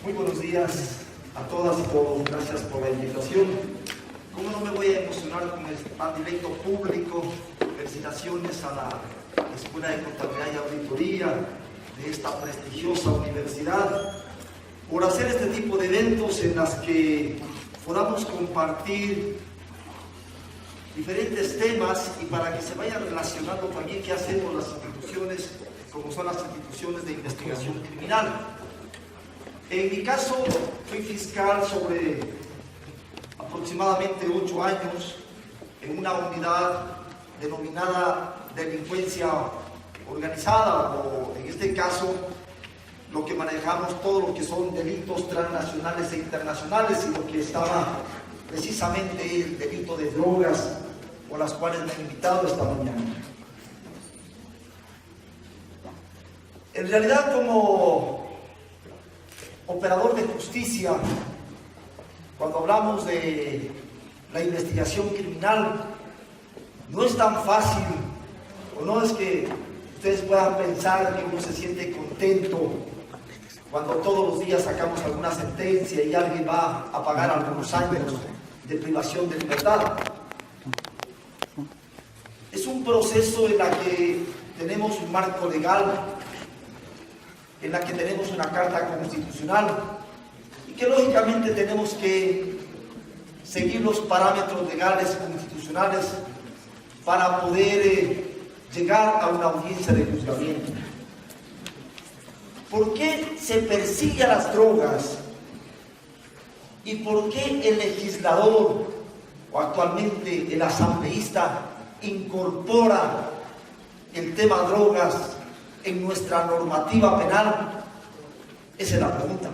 Muy buenos días a todas y todos, gracias por la invitación. ¿Cómo no me voy a emocionar con el directo público? Felicitaciones a la Escuela de Contabilidad y Auditoría de esta prestigiosa universidad por hacer este tipo de eventos en las que podamos compartir diferentes temas y para que se vaya relacionando también qué hacemos las instituciones, como son las instituciones de investigación criminal. En mi caso, fui fiscal sobre aproximadamente 8 años en una unidad denominada delincuencia organizada, o en este caso, lo que manejamos todo lo que son delitos transnacionales e internacionales, y lo que estaba precisamente el delito de drogas, por las cuales me han invitado esta mañana. En realidad, como operador de justicia, cuando hablamos de la investigación criminal, no es tan fácil, o no es que ustedes puedan pensar que uno se siente contento cuando todos los días sacamos alguna sentencia y alguien va a pagar algunos años de privación de libertad. Es un proceso en la que tenemos un marco legal, en la que tenemos una carta constitucional y que lógicamente tenemos que seguir los parámetros legales constitucionales para poder llegar a una audiencia de juzgamiento. ¿Por qué se persigue a las drogas? ¿Y por qué el legislador o actualmente el asambleísta incorpora el tema drogas en nuestra normativa penal? Esa es la pregunta.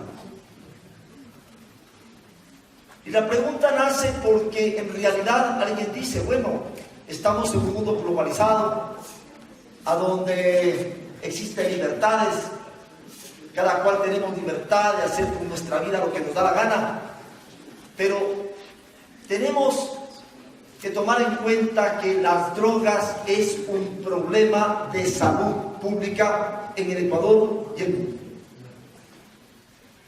Y la pregunta nace porque en realidad alguien dice, bueno, estamos en un mundo globalizado, a donde existen libertades, cada cual tenemos libertad de hacer con nuestra vida lo que nos da la gana, pero tenemos que tomar en cuenta que las drogas es un problema de salud pública en el Ecuador y el mundo.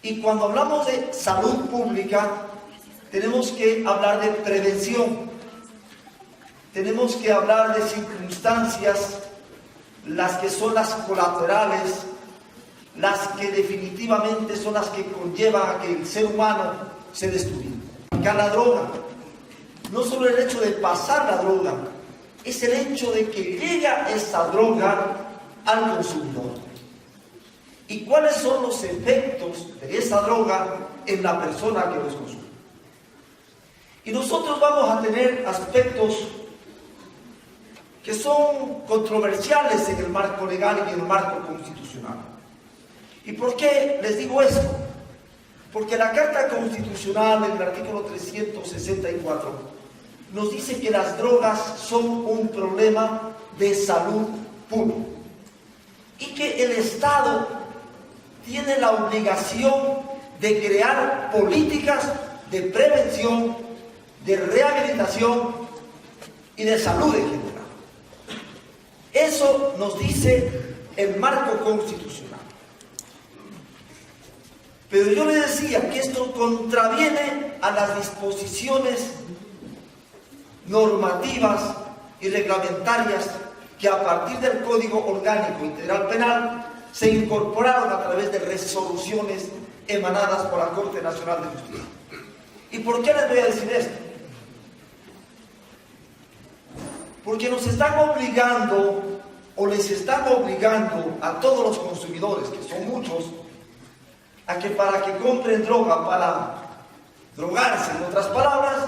Y cuando hablamos de salud pública, tenemos que hablar de prevención, tenemos que hablar de circunstancias, las que son las colaterales, las que definitivamente son las que conllevan a que el ser humano se destruya. La droga, no solo el hecho de pasar la droga, es el hecho de que llega esa droga al consumidor. ¿Y cuáles son los efectos de esa droga en la persona que los consume? Y nosotros vamos a tener aspectos que son controversiales en el marco legal y en el marco constitucional. ¿Y por qué les digo esto? Porque la Carta Constitucional, en el artículo 364, nos dice que las drogas son un problema de salud pública y que el Estado tiene la obligación de crear políticas de prevención, de rehabilitación y de salud en general. Eso nos dice el marco constitucional. Pero yo le decía que esto contraviene a las disposiciones normativas y reglamentarias que a partir del Código Orgánico Integral Penal se incorporaron a través de resoluciones emanadas por la Corte Nacional de Justicia. ¿Y por qué les voy a decir esto? Porque nos están obligando, o les están obligando a todos los consumidores, que son muchos, a que para que compren droga, para drogarse, en otras palabras,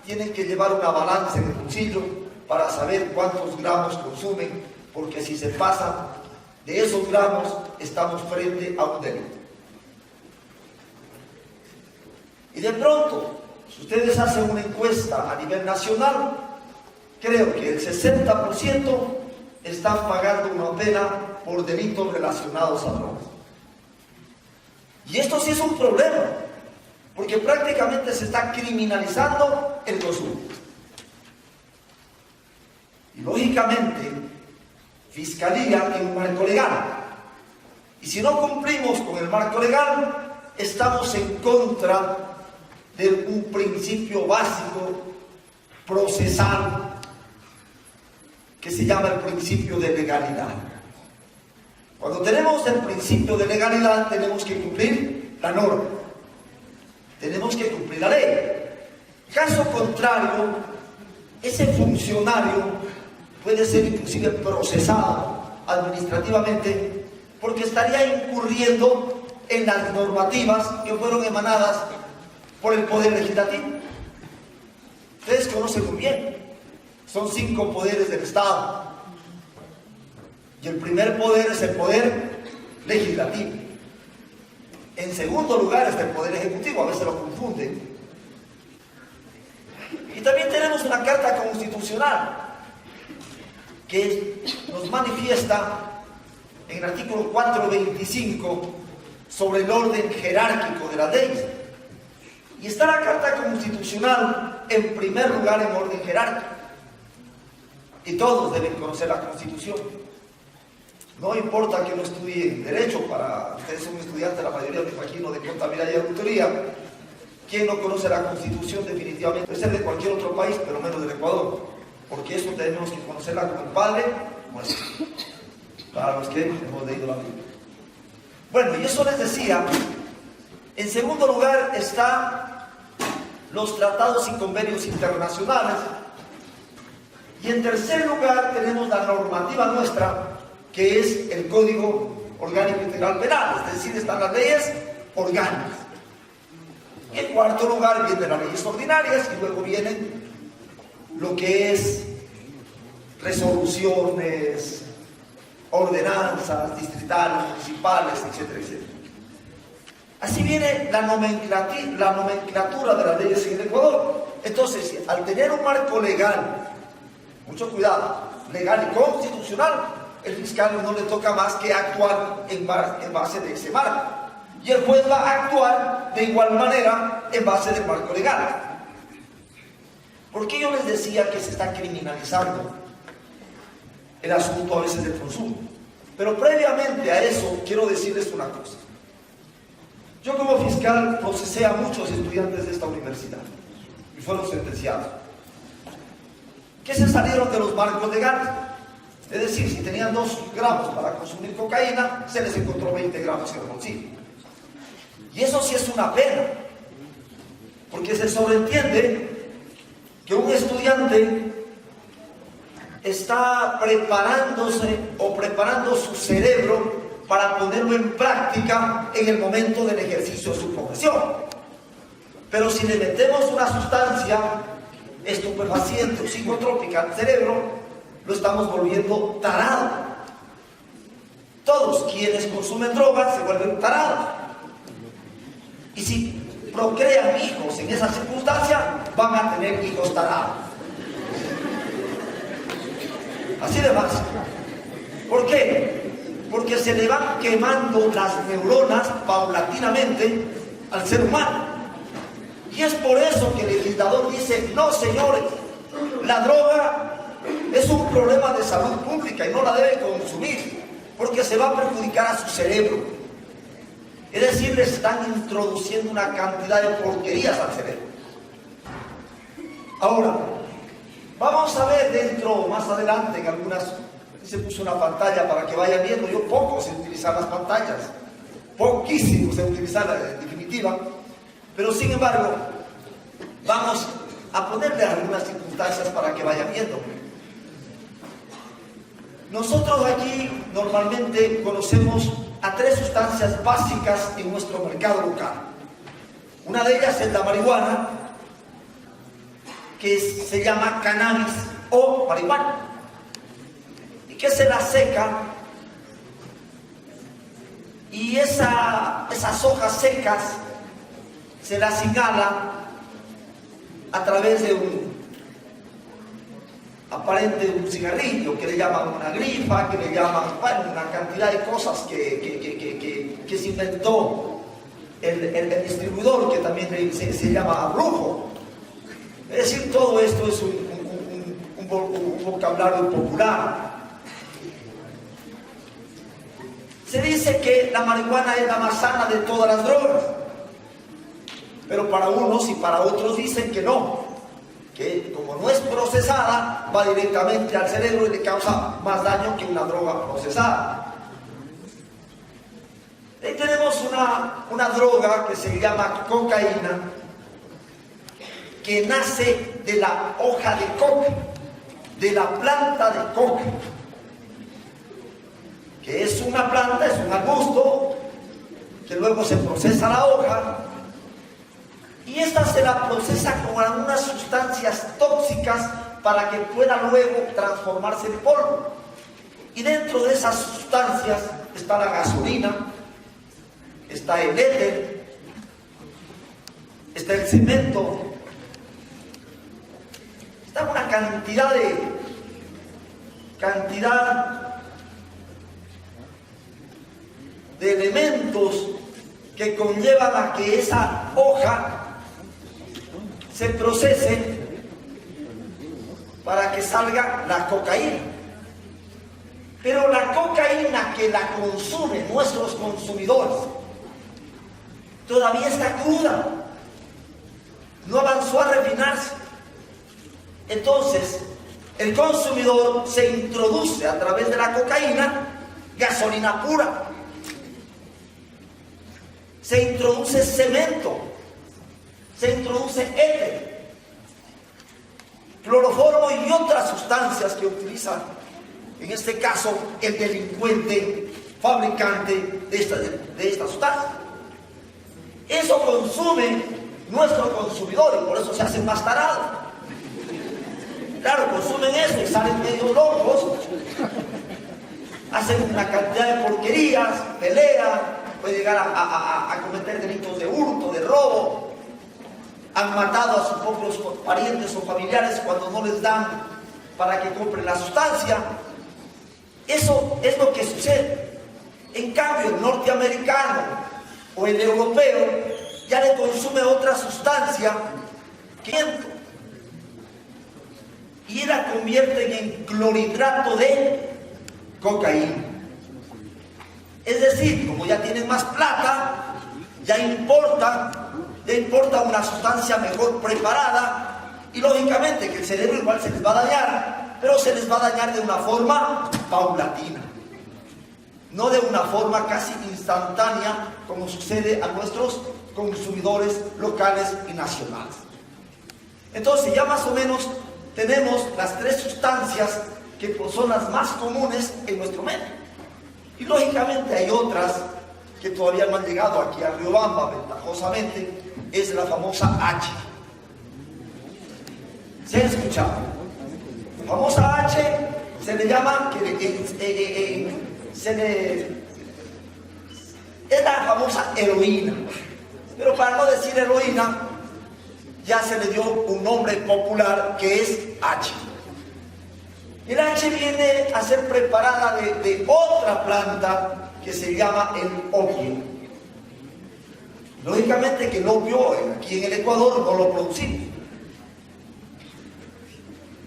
tienen que llevar una balanza en el bolsillo para saber cuántos gramos consumen, porque si se pasan de esos gramos, estamos frente a un delito. Y de pronto, si ustedes hacen una encuesta a nivel nacional, creo que el 60% están pagando una pena por delitos relacionados a drogas. Y esto sí es un problema, porque prácticamente se está criminalizando el consumo. Y lógicamente, Fiscalía tiene un marco legal. Y si no cumplimos con el marco legal, estamos en contra de un principio básico procesal que se llama el principio de legalidad. Cuando tenemos el principio de legalidad, tenemos que cumplir la norma, tenemos que cumplir la ley. Caso contrario, ese funcionario puede ser inclusive procesado administrativamente porque estaría incurriendo en las normativas que fueron emanadas por el Poder Legislativo. Ustedes conocen muy bien, son 5 poderes del Estado. Y el primer poder es el Poder Legislativo. En segundo lugar está el Poder Ejecutivo, a veces lo confunden. Y también tenemos una Carta Constitucional que nos manifiesta en el artículo 425 sobre el orden jerárquico de las leyes. Y está la Carta Constitucional en primer lugar en orden jerárquico. Y todos deben conocer la Constitución. No importa que no estudien Derecho, ustedes son estudiantes, la mayoría me imagino, de Contabilidad y Auditoría. ¿Quién no conoce la Constitución definitivamente? Puede ser de cualquier otro país, pero menos del Ecuador. Porque eso tenemos que conocerla como el Padre nuestro. Para los que hemos leído la Biblia. Bueno, y eso les decía. En segundo lugar están los tratados y convenios internacionales. Y en tercer lugar tenemos la normativa nuestra, que es el Código Orgánico Integral Penal, es decir, están las leyes orgánicas. Y en cuarto lugar vienen las leyes ordinarias y luego vienen lo que es resoluciones, ordenanzas distritales, municipales, etcétera, etcétera. Así viene la nomenclatura de las leyes en el Ecuador. Entonces, al tener un marco legal, mucho cuidado, legal y constitucional, el fiscal no le toca más que actuar en base de ese marco. Y el juez va a actuar de igual manera en base del marco legal. ¿Por qué yo les decía que se está criminalizando el asunto a veces del consumo? Pero previamente a eso quiero decirles una cosa. Yo como fiscal procesé a muchos estudiantes de esta universidad y fueron sentenciados, que se salieron de los marcos legales. Es decir, si tenían 2 gramos para consumir cocaína, se les encontró 20 gramos en el bolsillo. Y eso sí es una pena, porque se sobreentiende que un estudiante está preparándose o preparando su cerebro para ponerlo en práctica en el momento del ejercicio de su profesión. Pero si le metemos una sustancia estupefaciente o psicotrópica al cerebro, lo estamos volviendo tarado. Todos quienes consumen drogas se vuelven tarados. Y si procrean hijos en esa circunstancia, van a tener hijos tarados. Así de fácil. ¿Por qué? Porque se le van quemando las neuronas paulatinamente al ser humano. Y es por eso que el legislador dice: no, señores, la droga es un problema de salud pública y no la debe consumir, porque se va a perjudicar a su cerebro. Es decir, le están introduciendo una cantidad de porquerías al cerebro. Ahora, vamos a ver más adelante, en algunas, se puso una pantalla para que vayan viendo. Yo poco sé utilizar las pantallas, poquísimo sé utilizarla en definitiva, pero sin embargo, vamos a ponerle algunas circunstancias para que vayan viendo. Nosotros aquí normalmente conocemos a 3 sustancias básicas en nuestro mercado local. Una de ellas es la marihuana, que se llama cannabis o marihuana, y que se la seca, y esas hojas secas se las inhala a través de un cigarrillo, que le llaman una grifa, que le llaman, bueno, una cantidad de cosas que se inventó el distribuidor, que también se llama brujo. Es decir, todo esto es un vocabulario popular. Se dice que la marihuana es la más sana de todas las drogas. pero para unos y para otros dicen que no, que como no es procesada, va directamente al cerebro y le causa más daño que una droga procesada. Ahí tenemos una droga que se llama cocaína, que nace de la hoja de coca, de la planta de coca, que es una planta, es un arbusto, que luego se procesa la hoja, y esta se la procesa con algunas sustancias tóxicas para que pueda luego transformarse en polvo. Y dentro de esas sustancias está la gasolina, está el éter, está el cemento, está una cantidad de elementos que conllevan a que esa hoja se procese para que salga la cocaína. Pero la cocaína que la consumen nuestros consumidores todavía está cruda, no avanzó a refinarse. Entonces, el consumidor se introduce a través de la cocaína gasolina pura, se introduce cemento, se introduce éter, cloroformo y otras sustancias que utiliza, en este caso, el delincuente fabricante de esta sustancia. Eso consume nuestro consumidor y por eso se hacen más tarados. Claro, consumen eso y salen medio locos, hacen una cantidad de porquerías, pelean, pueden llegar a cometer delitos de hurto, de robo. Han matado a sus propios parientes o familiares cuando no les dan para que compren la sustancia. Eso es lo que sucede. En cambio, el norteamericano o el europeo ya le consume otra sustancia, y la convierten en clorhidrato de cocaína. Es decir, como ya tienen más plata, ya importa una sustancia mejor preparada, y lógicamente que el cerebro igual se les va a dañar, pero se les va a dañar de una forma paulatina, no de una forma casi instantánea como sucede a nuestros consumidores locales y nacionales. Entonces ya más o menos tenemos las tres sustancias que son las más comunes en nuestro medio. Y lógicamente hay otras que todavía no han llegado aquí a Riobamba, ventajosamente, es la famosa H. ¿Se han escuchado? La famosa H se le llama, es la famosa heroína. Pero para no decir heroína, ya se le dio un nombre popular que es H. El H viene a ser preparada de otra planta que se llama el opio. Lógicamente que el opio aquí en el Ecuador no lo producimos.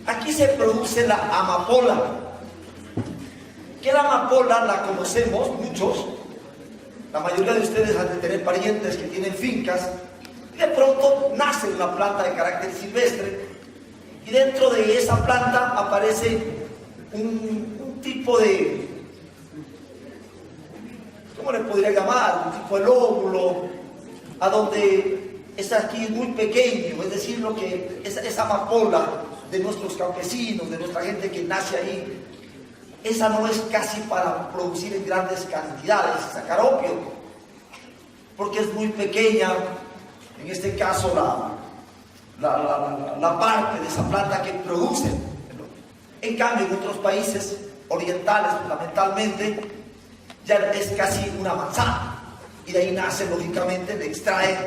Aquí se produce la amapola, que la amapola la conocemos muchos. La mayoría de ustedes han de tener parientes que tienen fincas. De pronto nace una planta de carácter silvestre y dentro de esa planta aparece un tipo de, ¿cómo le podría llamar? Un tipo de lóbulo, a donde es aquí muy pequeño, es decir, lo que esa amapola de nuestros campesinos, de nuestra gente que nace ahí, esa no es casi para producir en grandes cantidades, sacar opio, porque es muy pequeña. En este caso, la parte de esa planta que produce. En cambio, en otros países orientales, fundamentalmente, ya es casi una manzana. Y de ahí nace, lógicamente, le extraen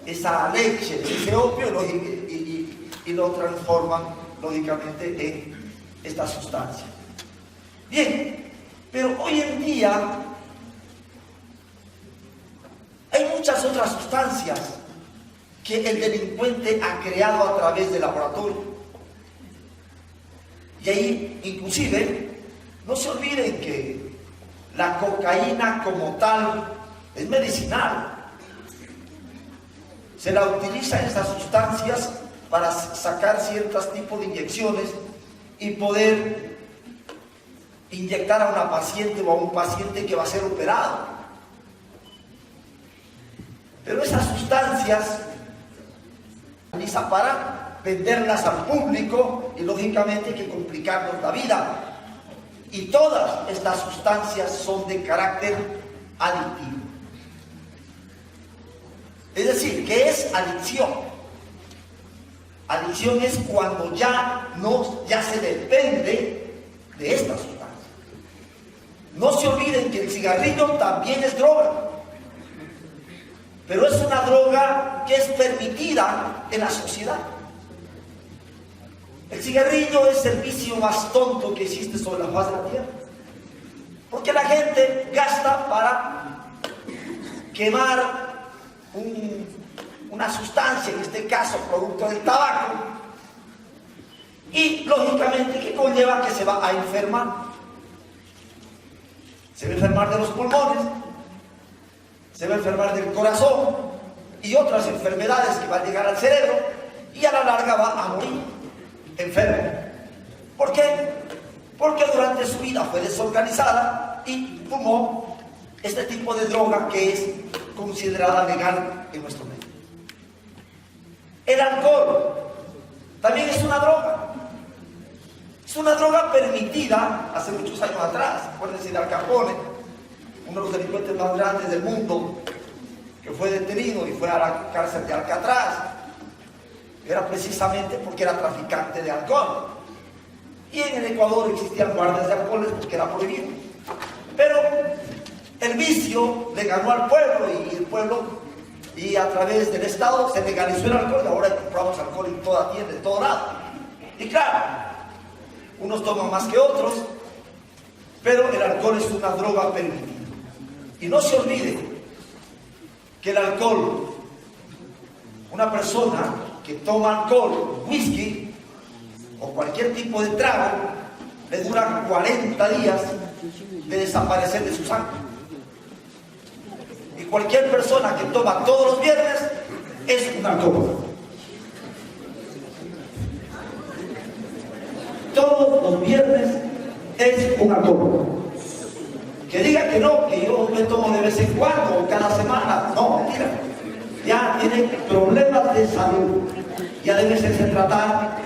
esa leche, ese opio, y lo transforman, lógicamente, en esta sustancia. Bien, pero hoy en día hay muchas otras sustancias que el delincuente ha creado a través del laboratorio. Y ahí, inclusive, no se olviden que la cocaína como tal es medicinal. se la utiliza estas sustancias para sacar ciertos tipos de inyecciones y poder inyectar a una paciente o a un paciente que va a ser operado. Pero esas sustancias se utilizan para venderlas al público y lógicamente hay que complicarnos la vida. Y todas estas sustancias son de carácter adictivo. Es decir, ¿qué es adicción? Adicción es cuando ya se depende de esta sustancia. No se olviden que el cigarrillo también es droga, pero es una droga que es permitida en la sociedad. El cigarrillo es el vicio más tonto que existe sobre la faz de la tierra, porque la gente gasta para quemar una sustancia, en este caso producto del tabaco, y lógicamente que conlleva que se va a enfermar. Se va a enfermar de los pulmones, se va a enfermar del corazón y otras enfermedades que van a llegar al cerebro, y a la larga va a morir enfermo. ¿Por qué? Porque durante su vida fue desorganizada y fumó este tipo de droga que es considerada legal en nuestro medio. El alcohol también es una droga. Es una droga permitida hace muchos años atrás. Acuérdense de Al Capone, uno de los delincuentes más grandes del mundo, que fue detenido y fue a la cárcel de Alcatraz. Era precisamente porque era traficante de alcohol. Y en el Ecuador existían guardias de alcoholes porque era prohibido. Pero el vicio le ganó al pueblo, y el pueblo, y a través del Estado se legalizó el alcohol, y ahora compramos alcohol en toda tienda, en todo lado. Y claro, unos toman más que otros, pero el alcohol es una droga permitida. Y no se olvide que el alcohol, una persona que toma alcohol, whisky o cualquier tipo de trago, le dura 40 días de desaparecer de su sangre. Y cualquier persona que toma todos los viernes es un alcohólico. Todos los viernes es un alcohólico. Que diga que no, que yo me tomo de vez en cuando o cada semana, no, mentira. Ya tiene problemas de salud, ya debe hacerse tratar,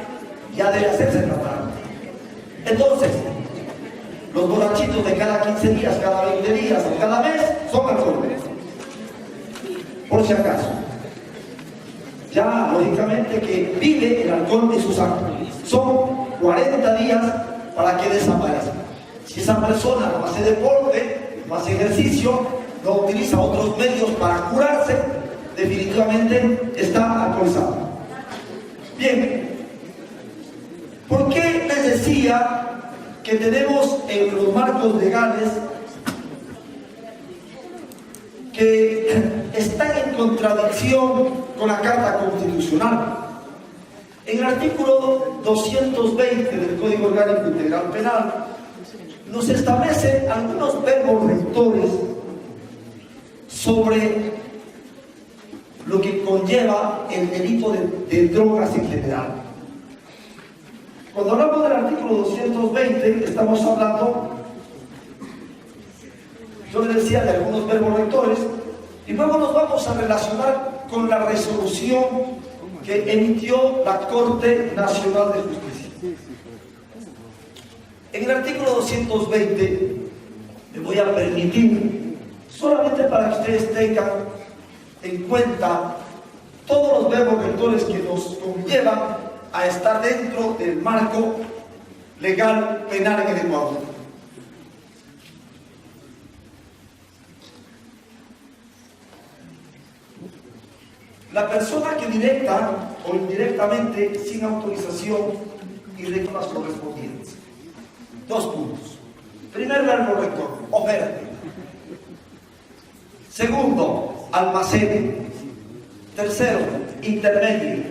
Entonces, los borrachitos de cada 15 días, cada 20 días o cada mes son alcohólicos. Por si acaso. Ya, lógicamente, que vive el alcohol en su sangre. Son 40 días para que desaparezca. Si esa persona no hace deporte, no hace ejercicio, no utiliza otros medios para curarse, definitivamente está alcoholizado. Bien, ¿por qué les decía que tenemos en los marcos legales que están en contradicción con la Carta Constitucional? En el artículo 220 del Código Orgánico Integral Penal nos establece algunos verbos rectores sobre lo que conlleva el delito de drogas en general. Cuando hablamos del artículo 220, estamos hablando, yo les decía, de algunos verbos rectores, y luego nos vamos a relacionar con la resolución que emitió la Corte Nacional de Justicia. En el artículo 220, me voy a permitir, solamente para que ustedes tengan en cuenta todos los verbos rectores que nos conllevan a estar dentro del marco legal penal en el Ecuador. La persona que directa o indirectamente, sin autorización, irregula las correspondientes. 2 puntos. Primer verbo rector, oferte. Segundo, almacene. Tercero, intermedio.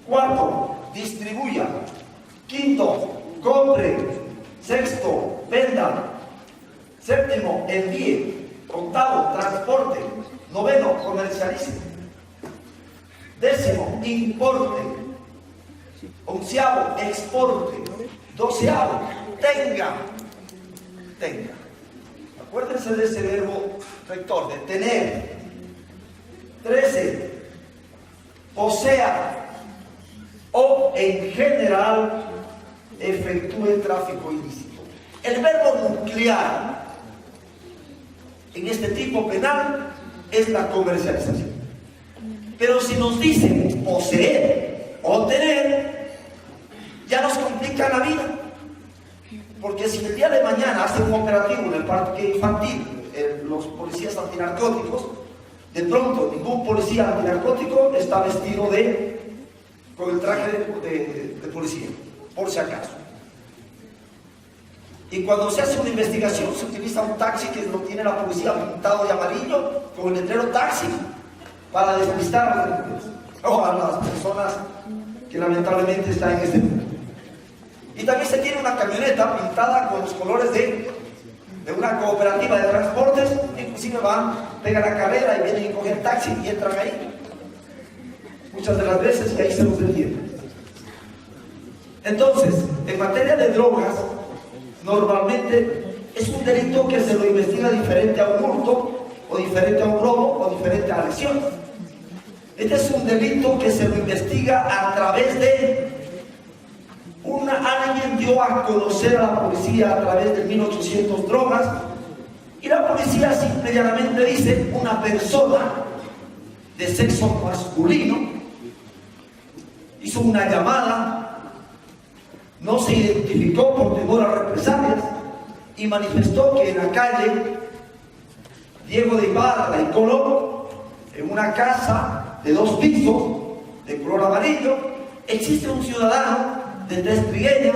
Cuarto, distribuya. Quinto, compre. Sexto, venda. Séptimo, envíe. Octavo, transporte. Noveno, comercialice. Décimo, importe. Onceavo, exporte. Doceavo, tenga. Acuérdense de ese verbo rector, de tener. 13, posea o en general efectúe tráfico ilícito. El verbo nuclear en este tipo penal es la comercialización. Pero si nos dicen poseer o tener, ya nos complica la vida. Porque si el día de mañana hacen un operativo en el parque infantil, los policías antinarcóticos, de pronto ningún policía antinarcótico está vestido con el traje de policía, por si acaso. Y cuando se hace una investigación se utiliza un taxi que lo tiene la policía pintado de amarillo con el letrero taxi para despistar a las personas que lamentablemente están en este mundo. Y también se tiene una camioneta pintada con los colores de una cooperativa de transportes, inclusive pegan la carrera y vienen y cogen taxi y entran ahí. Muchas de las veces que ahí se los detiene. Entonces, en materia de drogas, normalmente es un delito que se lo investiga diferente a un hurto, o diferente a un robo, o diferente a lesión. Este es un delito que se lo investiga a través de alguien dio a conocer a la policía a través de 1800 drogas, y la policía simple y llanamente dice: una persona de sexo masculino hizo una llamada, no se identificó por temor a represalias y manifestó que en la calle Diego de Ibarra y Colón, en una casa de 2 pisos de color amarillo, existe un ciudadano de tez trigueña,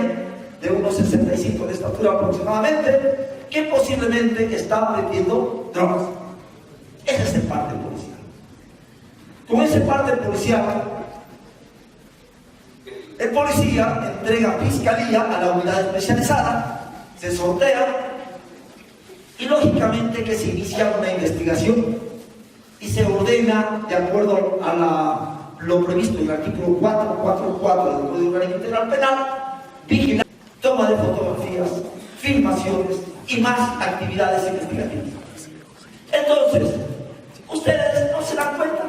de unos 65 de estatura aproximadamente, que posiblemente está metiendo drogas. Ese es el parte policial. Con ese parte policial, el policía entrega fiscalía a la unidad especializada, se sortea y lógicamente que se inicia una investigación y se ordena, de acuerdo a lo previsto en el artículo 444 del Código Orgánico Integral Penal, vigilancia, toma de fotografías, filmaciones y más actividades investigativas. Entonces, ustedes no se dan cuenta,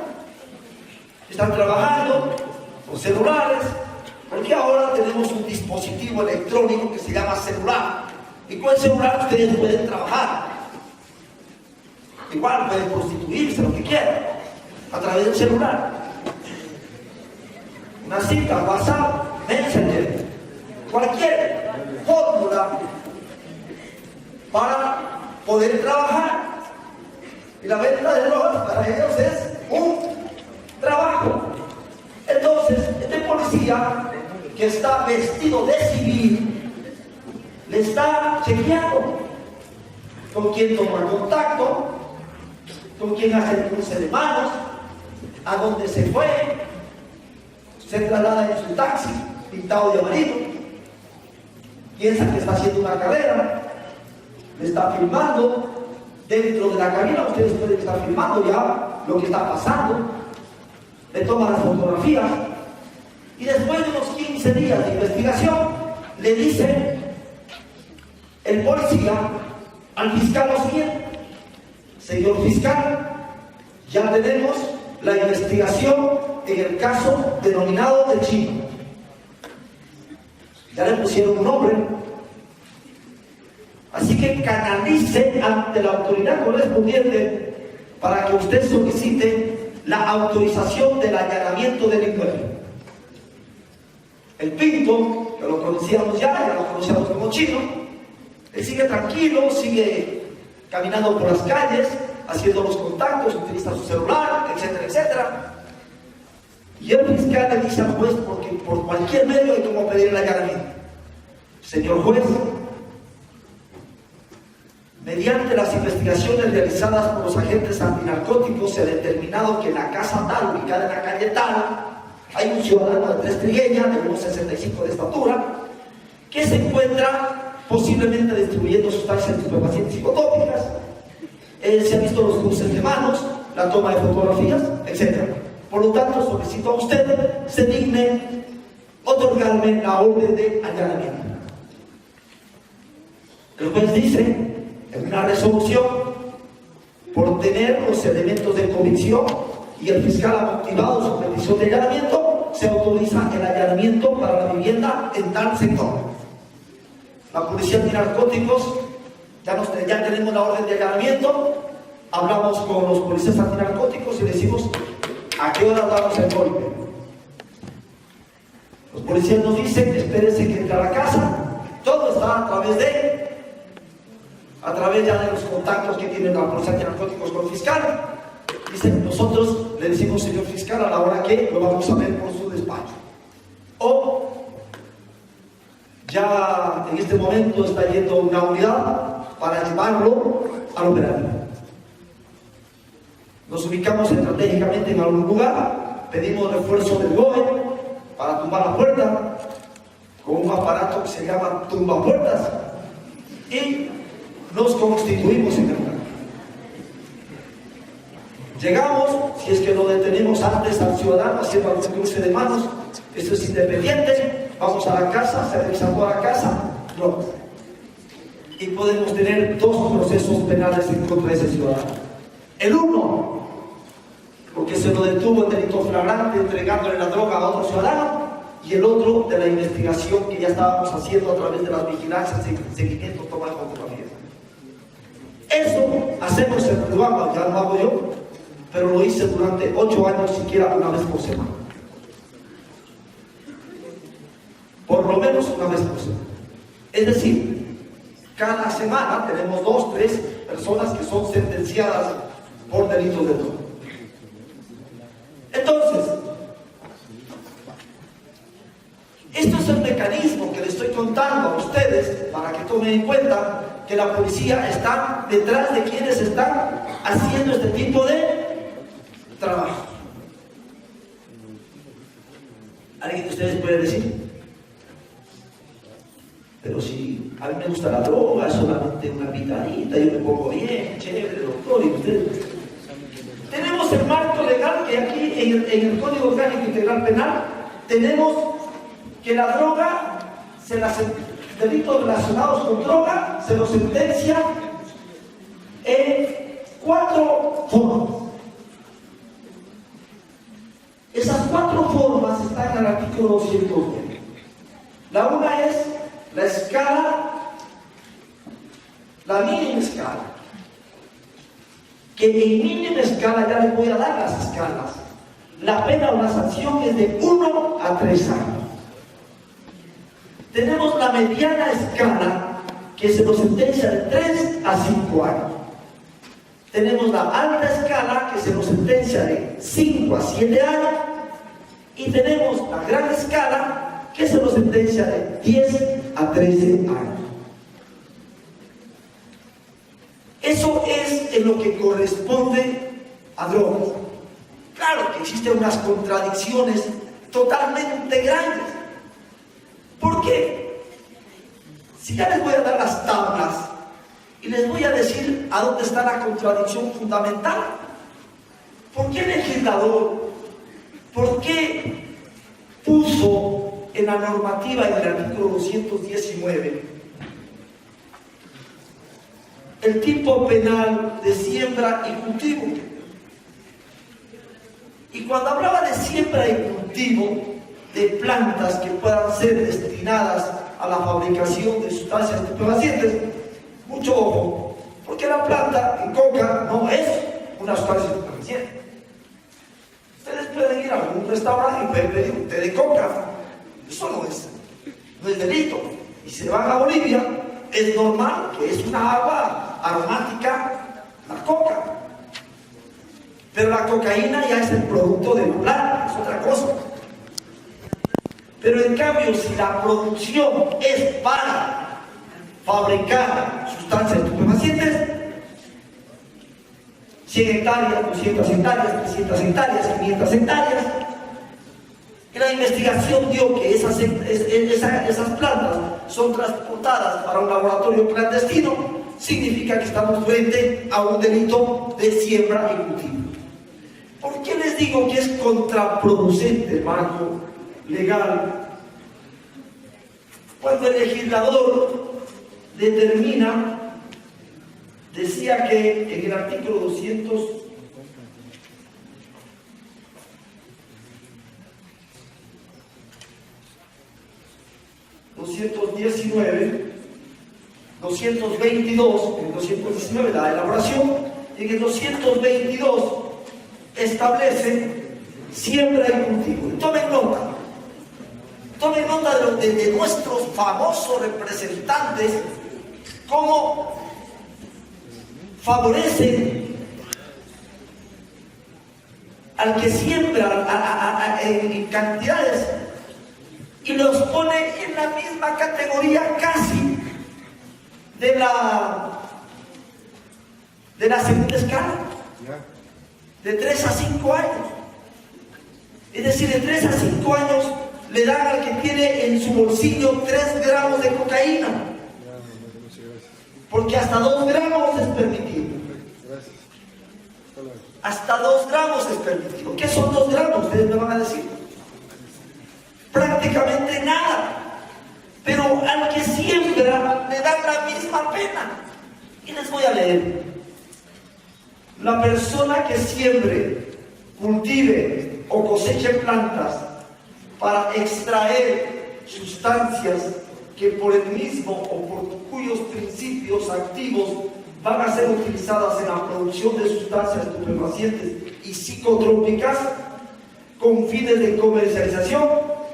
están trabajando con celulares, porque ahora tenemos un dispositivo electrónico que se llama celular, y con el celular ustedes pueden trabajar, igual pueden prostituirse, lo que quieran, a través del celular. Una cita, WhatsApp, Messenger, cualquier fórmula para poder trabajar. Y la venta de drogas para ellos es un trabajo. Entonces, este policía que está vestido de civil le está chequeando con quién toma contacto, con quién hace el cruce de manos, a dónde se fue, se traslada en su taxi pintado de amarillo, piensa que está haciendo una carrera, le está filmando. Dentro de la cabina ustedes pueden estar filmando ya lo que está pasando, le toman las fotografías y después de unos 15 días de investigación le dice el policía al fiscal lo siguiente: señor fiscal, ya tenemos la investigación en el caso denominado de Chino. Ya le pusieron un nombre. Así que canalice ante la autoridad correspondiente para que usted solicite la autorización del allanamiento del inmueble. El Pinto, que lo conocíamos ya lo conocíamos como Chino, él sigue tranquilo, sigue caminando por las calles, haciendo los contactos, utiliza su celular, etcétera, etcétera. Y el fiscal le dice al juez, porque por cualquier medio hay como pedir el allanamiento: señor juez, mediante las investigaciones realizadas por los agentes antinarcóticos se ha determinado que en la casa tal, ubicada en la calle tal, hay un ciudadano de tez trigueña, de unos 65 de estatura, que se encuentra posiblemente distribuyendo sustancias estupefacientes psicotrópicas. Se han visto los cruces de manos, la toma de fotografías, etc. Por lo tanto, solicito a usted se digne otorgarme la orden de allanamiento. El juez dice en una resolución, por tener los elementos de convicción y el fiscal ha motivado su petición de allanamiento, se autoriza el allanamiento para la vivienda en tal sector. La policía antinarcóticos, ya tenemos la orden de allanamiento, hablamos con los policías antinarcóticos y le decimos a qué hora damos el golpe. Los policías nos dicen, espérense que entre a la casa, todo está a través ya de los contactos que tiene la policía antinarcóticos con el fiscal. Dicen, nosotros le decimos, señor fiscal, a la hora que lo vamos a ver por su despacho. O ya en este momento está yendo una unidad para llevarlo al operativo. Nos ubicamos estratégicamente en algún lugar, pedimos refuerzo del GOE para tumbar la puerta con un aparato que se llama tumbapuertas y nos constituimos en el lugar. Llegamos, si es que lo detenemos antes al ciudadano haciendo algún cruce de manos, esto es independiente, vamos a la casa, se revisa toda la casa, no. Y podemos tener dos procesos penales en contra de ese ciudadano. El uno, porque se lo detuvo en delito flagrante entregándole la droga a otro ciudadano, y el otro de la investigación que ya estábamos haciendo a través de las vigilancias, seguimiento, toma de fotografías. Eso hacemos en Ruanda, ya lo hago yo, pero lo hice durante 8 años, siquiera una vez por semana. Por lo menos una vez por semana. Es decir, cada semana tenemos 2, 3 personas que son sentenciadas por delitos de droga. Entonces, esto es el mecanismo que les estoy contando a ustedes para que tomen en cuenta que la policía está detrás de quienes están haciendo este tipo de trabajo. ¿Alguien de ustedes puede decir? Pero si a mí me gusta la droga, solamente una pitadita, yo me pongo bien, chévere, doctor, y ustedes. Tenemos el marco legal que aquí en el Código Orgánico Integral Penal tenemos que la droga, delitos relacionados con droga, se los sentencia en 4 formas. Esas 4 formas están en el artículo 210. La una es la escala, la mínima escala. Que en mínima escala, ya les voy a dar las escalas, la pena o la sanción es de 1 a 3 años. Tenemos la mediana escala, que se nos sentencia de 3 a 5 años. Tenemos la alta escala, que se nos sentencia de 5 a 7 años. Y tenemos la gran escala, que se nos sentencia de 10 a 13 años. Eso es en lo que corresponde a drogas. Claro que existen unas contradicciones totalmente grandes. ¿Por qué? Si ya les voy a dar las tablas y les voy a decir a dónde está la contradicción fundamental. ¿Por qué el legislador, por qué puso en la normativa, en el artículo 219, el tipo penal de siembra y cultivo? Y cuando hablaba de siembra y cultivo de plantas que puedan ser destinadas a la fabricación de sustancias estupefacientes, mucho ojo, porque la planta en coca no es una sustancia estupefaciente. Ustedes pueden ir a algún restaurante y pueden pedir un té de coca, eso no es delito. Y si van a Bolivia, es normal que es una agua aromática, la coca. Pero la cocaína ya es el producto de la planta, es otra cosa. Pero en cambio, si la producción es para fabricar sustancias estupefacientes, 100 hectáreas, 200 hectáreas, 300 hectáreas, 500 hectáreas, y la investigación dio que esas plantas son transportadas para un laboratorio clandestino, significa que estamos frente a un delito de siembra y cultivo. ¿Por qué les digo que es contraproducente el marco legal? Cuando el legislador determina, decía que en el artículo 219, 222, en el 219 la elaboración, y en el 222 establece siembra y cultivo. Tomen nota de nuestros famosos representantes, cómo favorecen al que siembra en cantidades y los pone en la misma categoría casi de la segunda escala, de 3 a 5 años. Es decir, de 3 a 5 años le dan al que tiene en su bolsillo 3 gramos de cocaína, porque hasta 2 gramos es permitido. Hasta 2 gramos es permitido. ¿Qué son 2 gramos? Ustedes me van a decir. Prácticamente nada. Pero al que siembra le dan la misma pena. Y les voy a leer. La persona que siembre, cultive o coseche plantas para extraer sustancias que por el mismo o por cuyos principios activos van a ser utilizadas en la producción de sustancias estupefacientes y psicotrópicas con fines de comercialización,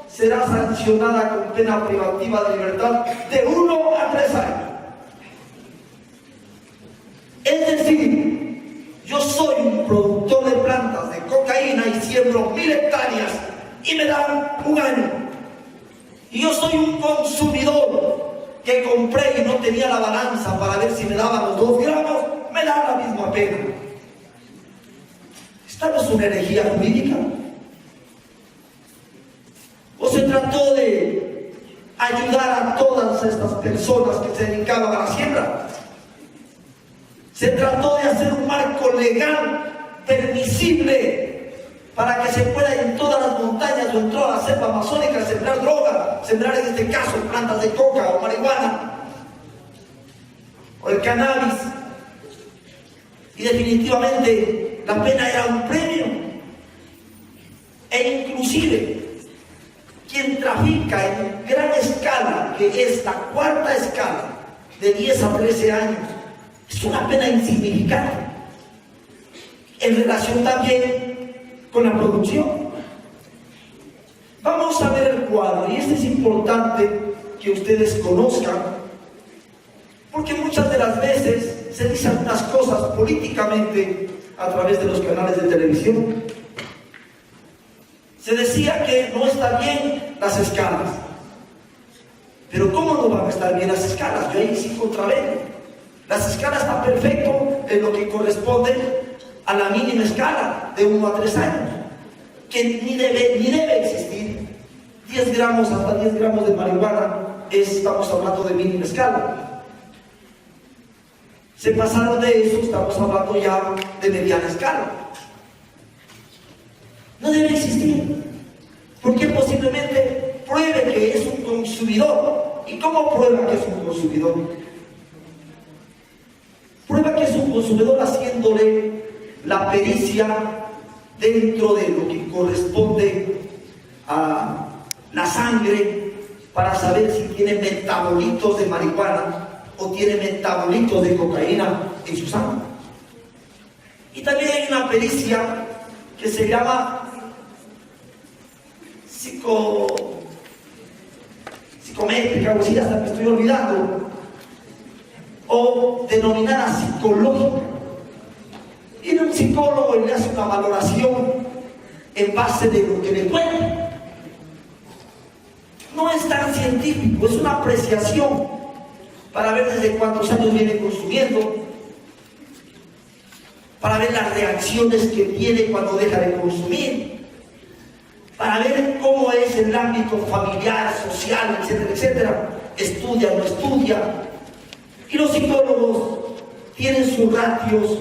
será sancionada con pena privativa de libertad de 1 a 3 años. Es decir, yo soy un productor de plantas de cocaína y siembro 1000 hectáreas y me dan 1 año. Y yo soy un consumidor que compré y no tenía la balanza para ver si me daban los 2 gramos, me dan la misma pena. ¿Esta no es una herejía jurídica? ¿O se trató de ayudar a todas estas personas que se dedicaban a la siembra? Se trató de hacer un marco legal permisible para que se pueda en todas las montañas o en toda la selva amazónica sembrar droga, sembrar en este caso plantas de coca o marihuana o el cannabis. Y definitivamente la pena era un premio. E inclusive quien trafica en gran escala, que es la 4ª escala, de 10 a 13 años, es una pena insignificante en relación también con la producción. Vamos a ver el cuadro, y esto es importante que ustedes conozcan, porque muchas de las veces se dicen unas cosas políticamente a través de los canales de televisión. Se decía que no están bien las escalas. Pero ¿cómo no van a estar bien las escalas? Yo ahí sí contravengo. Las escalas están perfecto en lo que corresponde a la mínima escala de 1 a 3 años, que ni debe existir. 10 gramos hasta 10 gramos de marihuana, estamos hablando de mínima escala. Se pasaron de eso, estamos hablando ya de mediana escala. No debe existir, porque posiblemente pruebe que es un consumidor. ¿Y cómo prueba que es un consumidor? Prueba que es un consumidor haciéndole la pericia dentro de lo que corresponde a la sangre para saber si tiene metabolitos de marihuana o tiene metabolitos de cocaína en su sangre. Y también hay una pericia que se llama psicométrica, o si hasta me estoy olvidando, o denominada psicológica. Viene un psicólogo y le hace una valoración en base de lo que le cuenta. No es tan científico, es una apreciación para ver desde cuántos años viene consumiendo, para ver las reacciones que tiene cuando deja de consumir, para ver cómo es el ámbito familiar, social, etcétera, etcétera. Estudia o no estudia. Y los psicólogos tienen sus ratios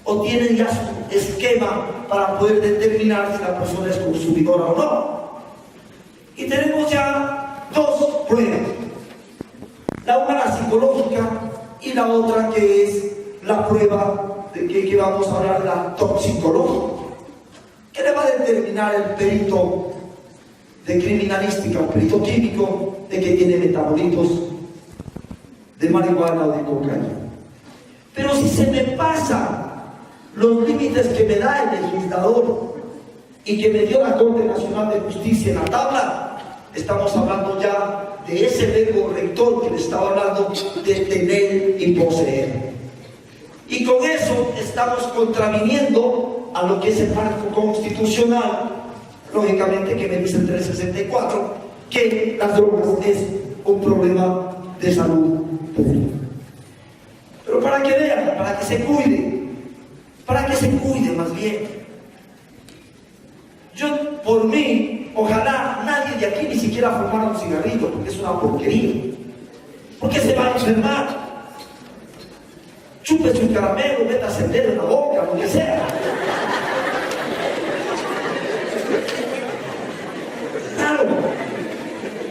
o tienen ya su esquema para poder determinar si la persona es consumidora o no. Y tenemos ya dos pruebas. La una, la psicológica, y la otra que es la prueba de que vamos a hablar de la toxicológica. ¿Qué le va a determinar el perito de criminalística, el perito químico, de que tiene metabolitos de marihuana o de cocaína? Pero si se me pasan los límites que me da el legislador y que me dio la Corte Nacional de Justicia en la tabla, estamos hablando ya de ese verbo rector que le estaba hablando, de tener y poseer. Y con eso estamos contraviniendo a lo que es el marco constitucional, lógicamente, que me dice el 364, que las drogas es un problema de salud pública. Pero para que vean, para que se cuide más bien. Yo, por mí, ojalá nadie de aquí ni siquiera fumara un cigarrillo, porque es una porquería. Porque se va a enfermar. Chúpese un caramelo, métase el dedo en la boca, lo que sea. Claro.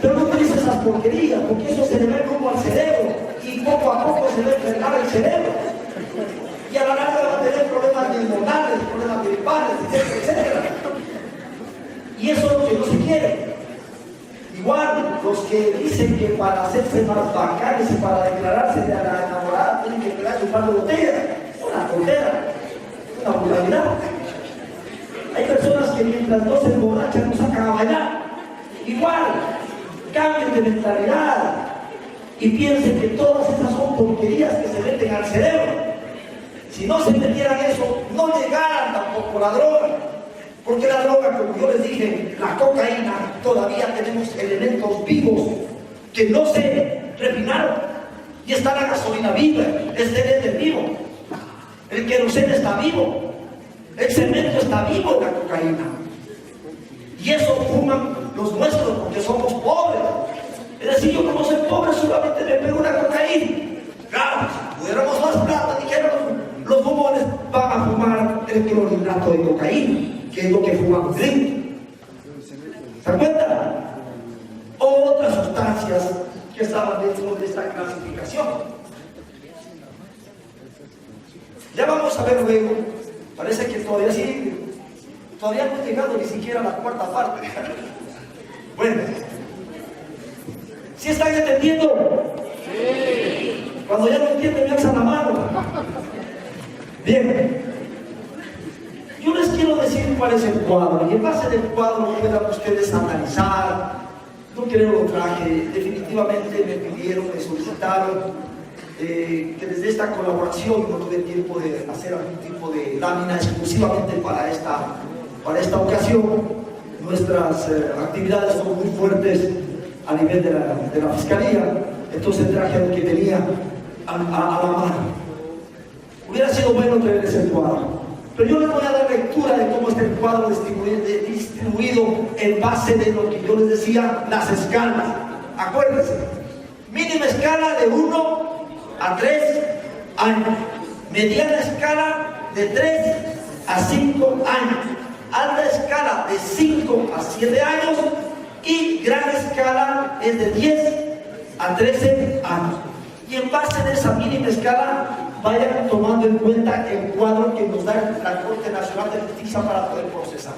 Pero no utilice esas porquerías, porque eso se le ve como al cerebro, y poco a poco se le enfermar el cerebro. Y a la larga va a tener problemas neuronales, problemas gripales, etcétera, etcétera. Y eso es lo que no se quiere. Igual, los que dicen que para hacerse más bacanes y para declararse de la enamorada tienen que pegar un par de botellas. Una tontera, una vulgaridad. Hay personas que mientras no se emborrachan no sacan a bailar. Igual, cambien de mentalidad y piensen que todas esas son porquerías que se meten al cerebro. Si no se metieran eso, no llegaran tampoco la droga. Porque la droga, como yo les dije, la cocaína, todavía tenemos elementos vivos que no se refinaron. Y está la gasolina viva, el CNT vivo, el queroseno está vivo, el cemento está vivo en la cocaína. Y eso fuman los nuestros porque somos pobres. Es decir, yo como soy pobre solamente me pego una cocaína. Claro, si tuviéramos más plata, dijéramos, los fumadores van a fumar el clorhidrato de cocaína, que es lo que fuman gringos. ¿Se dan cuenta? O otras sustancias que estaban dentro de esta clasificación. Ya vamos a ver luego, parece que todavía sí, todavía no hemos llegado ni siquiera a la cuarta parte. Bueno, ¿sí están entendiendo? Sí. Cuando ya no entienden, me alzan la mano. Bien. Yo les quiero decir cuál es el cuadro, y en base del cuadro puedan ustedes analizar. No creo lo traje, definitivamente me pidieron, me solicitaron que desde esta colaboración no tuve tiempo de hacer algún tipo de lámina exclusivamente para esta ocasión. Nuestras actividades son muy fuertes a nivel de la Fiscalía, entonces traje lo que tenía a la mano. Hubiera sido bueno traerles el cuadro, pero yo les voy a dar lectura de cómo está el cuadro distribuido en base de lo que yo les decía, las escalas. Acuérdense, mínima escala de 1 a 3 años, mediana escala de 3 a 5 años, alta escala de 5 a 7 años y gran escala es de 10 a 13 años. Y en base de esa mínima escala vayan tomando en cuenta el cuadro que nos da la Corte Nacional de Justicia para poder procesar.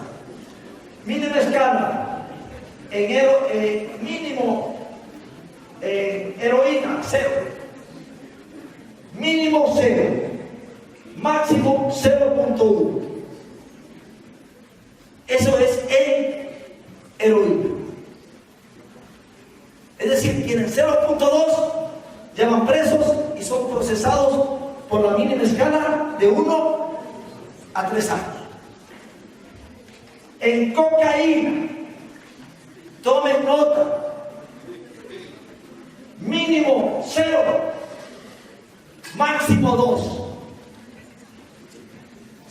Mínima escala, mínimo heroína, 0. Mínimo 0. Máximo 0.1. Eso es en heroína. Es decir, tienen 0.2, llaman presos y son procesados por la mínima escala de 1 a 3 años. En cocaína, tomen nota, mínimo 0, máximo 2.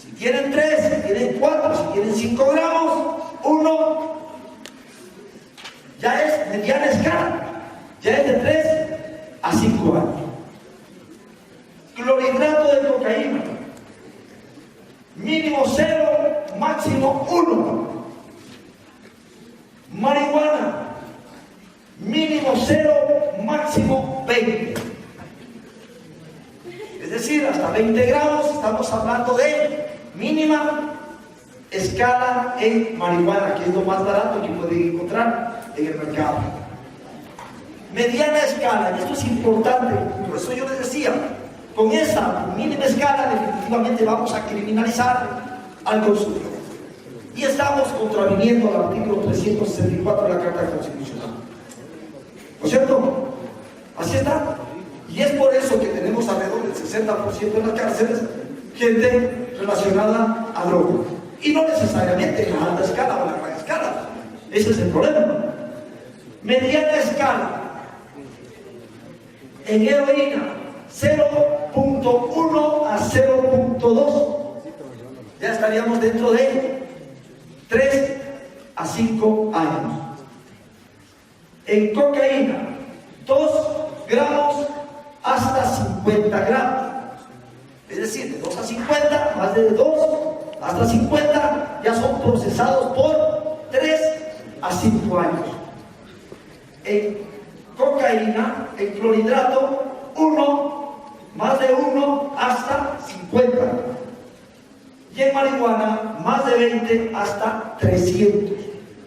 Si tienen 3, si tienen 4, si tienen 5 gramos, 1 ya es mediana escala, ya es de 3 a 5 años. Clorhidrato de cocaína, mínimo 0, máximo 1. Marihuana, mínimo 0, máximo 20. Es decir, hasta 20 gramos estamos hablando de mínima escala en marihuana, que es lo más barato que pueden encontrar en el mercado. Mediana escala, y esto es importante, por eso yo les decía, con esa mínima escala definitivamente vamos a criminalizar al consumidor. Y estamos contraviniendo al artículo 364 de la Carta Constitucional. ¿No es cierto? Así está. Y es por eso que tenemos alrededor del 60% de las cárceles gente relacionada a droga. Y no necesariamente en la alta escala o la gran escala. Ese es el problema. Mediana escala. En heroína, 0.1 a 0.2. Ya estaríamos dentro de 3 a 5 años. En cocaína, 2 gramos hasta 50 gramos. Es decir, de 2 a 50, más de 2 hasta 50, ya son procesados por 3 a 5 años. En cocaína, en clorhidrato, 1, más de 1 hasta 50. Y en marihuana, más de 20 hasta 300.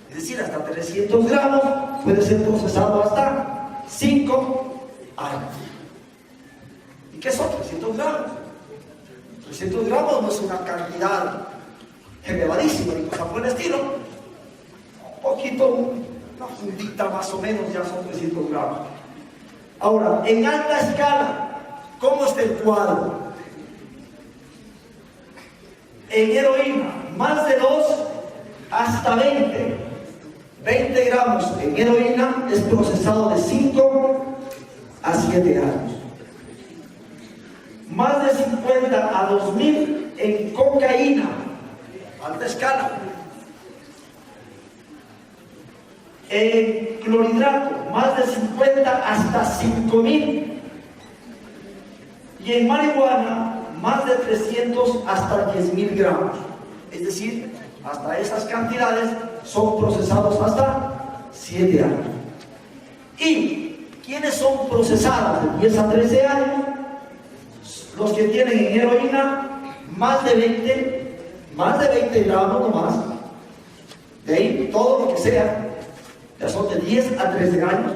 Es decir, hasta 300 gramos puede ser procesado hasta 5 años. ¿Y qué son 300 gramos? 300 gramos no es una cantidad elevadísima ni cosa por el estilo. Un poquito, una fundita más o menos, ya son 300 gramos. Ahora, en alta escala, ¿cómo está el cuadro? En heroína, más de 2 hasta 20. 20 gramos en heroína es procesado de 5 a 7 años. Más de 50 a 2000 en cocaína, alta escala. En clorhidrato, más de 50 hasta 5000. Y en marihuana, más de 300 hasta 10.000 gramos. Es decir, hasta esas cantidades son procesados hasta 7 años. ¿Y quiénes son procesados de 10 a 13 años? Los que tienen en heroína más de 20 gramos nomás. De ahí todo lo que sea, ya son de 10 a 13 años.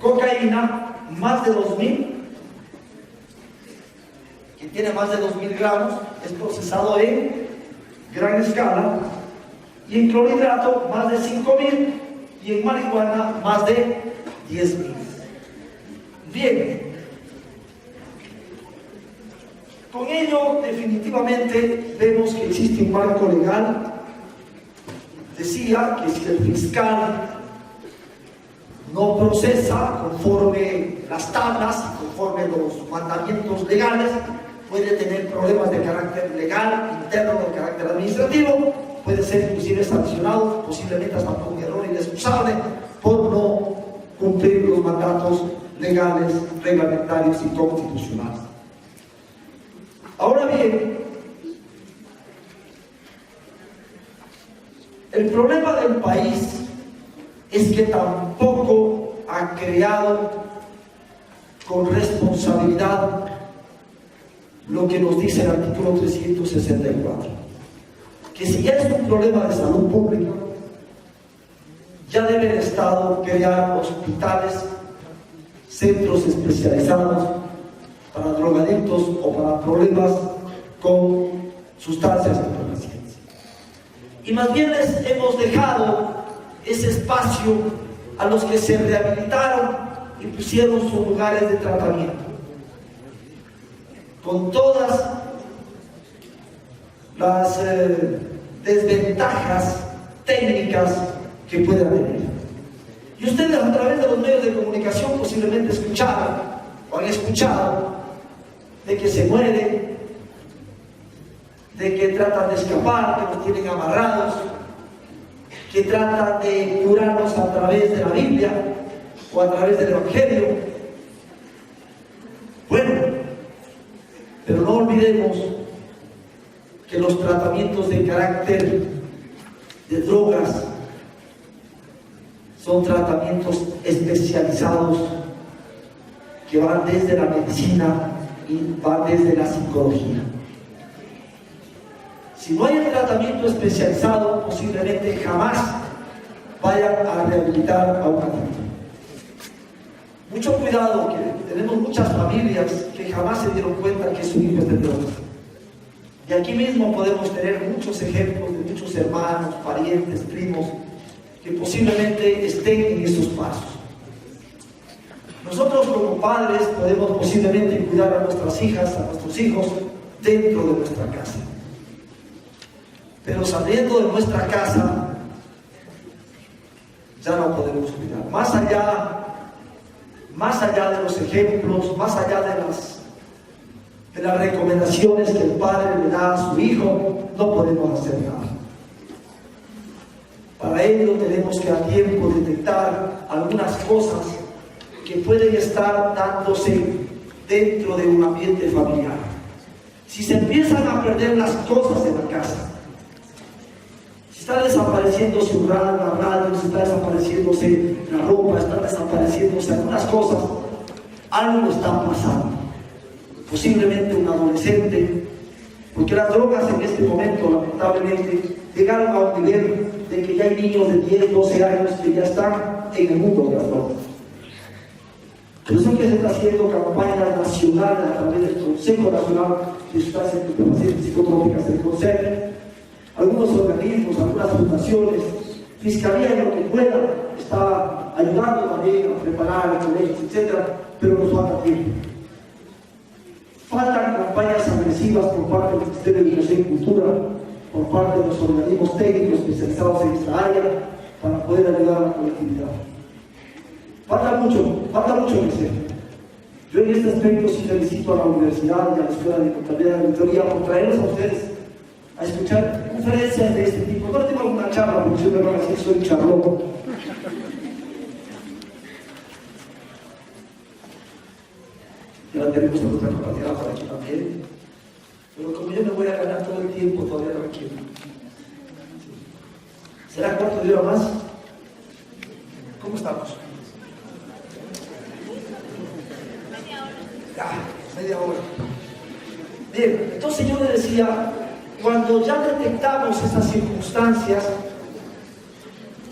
Cocaína, más de 2000. Quien tiene más de 2000 gramos es procesado en gran escala. Y en clorhidrato, más de 5000. Y en marihuana, más de 10.000. Bien. Con ello, definitivamente, vemos que existe un marco legal. Decía que si el fiscal no procesa conforme las tablas, conforme los mandamientos legales, puede tener problemas de carácter legal, interno, de carácter administrativo, puede ser inclusive sancionado, posiblemente hasta por un error inexcusable, por no cumplir los mandatos legales, reglamentarios y constitucionales. Ahora bien, el problema del país es que tampoco ha creado con responsabilidad lo que nos dice el artículo 364, que si ya es un problema de salud pública, ya debe el Estado crear hospitales, centros especializados para drogadictos o para problemas con sustancias estupefacientes. Y más bien les hemos dejado ese espacio a los que se rehabilitaron y pusieron sus lugares de tratamiento, con todas las desventajas técnicas que puedan tener. Y ustedes a través de los medios de comunicación posiblemente escucharon o han escuchado de que se mueren, de que tratan de escapar, que nos tienen amarrados, que tratan de curarnos a través de la Biblia o a través del Evangelio. Bueno, pero no olvidemos que los tratamientos de carácter de drogas son tratamientos especializados que van desde la medicina y van desde la psicología. Si no hay un tratamiento especializado, posiblemente jamás vayan a rehabilitar a un adicto. Mucho cuidado, que tenemos muchas familias que jamás se dieron cuenta que su hijo es de drogas. Y aquí mismo podemos tener muchos ejemplos de muchos hermanos, parientes, primos, que posiblemente estén en esos pasos. Nosotros como padres podemos posiblemente cuidar a nuestras hijas, a nuestros hijos, dentro de nuestra casa. Pero saliendo de nuestra casa, ya no podemos cuidar. Más allá de los ejemplos, más allá de las recomendaciones que el padre le da a su hijo, no podemos hacer nada. Para ello tenemos que a tiempo detectar algunas cosas que pueden estar dándose dentro de un ambiente familiar. Si se empiezan a perder las cosas en la casa, si está desapareciéndose la radio, si está desapareciéndose la ropa, está desapareciéndose algunas cosas, algo está pasando. Posiblemente un adolescente, porque las drogas en este momento lamentablemente llegaron a un nivel de que ya hay niños de 10, 12 años que ya están en el mundo de las drogas. Por eso es que se está haciendo campañas nacionales a través del Consejo Nacional de Sustancias Estupefacientes Psicotrópicas del CONSEP, algunos organismos, algunas fundaciones, Fiscalía en lo que pueda está ayudando también a preparar colegios, etc., pero nos falta tiempo. Faltan campañas agresivas por parte del Ministerio de Educación y Cultura, por parte de los organismos técnicos especializados en esta área, para poder ayudar a la colectividad. Falta mucho que hacer. Yo en este aspecto sí felicito a la universidad y a la Escuela de Contabilidad y Auditoría por traernos a ustedes a escuchar conferencias de este tipo. No tengo alguna charla, porque yo me van a decir soy charlón. Ya tenemos otra capacidad para aquí también. Pero como yo me voy a ganar todo el tiempo, todavía no quiero. ¿Será cuarto de hora más? ¿Cómo estamos? Media hora. Bien, entonces yo le decía, cuando ya detectamos esas circunstancias,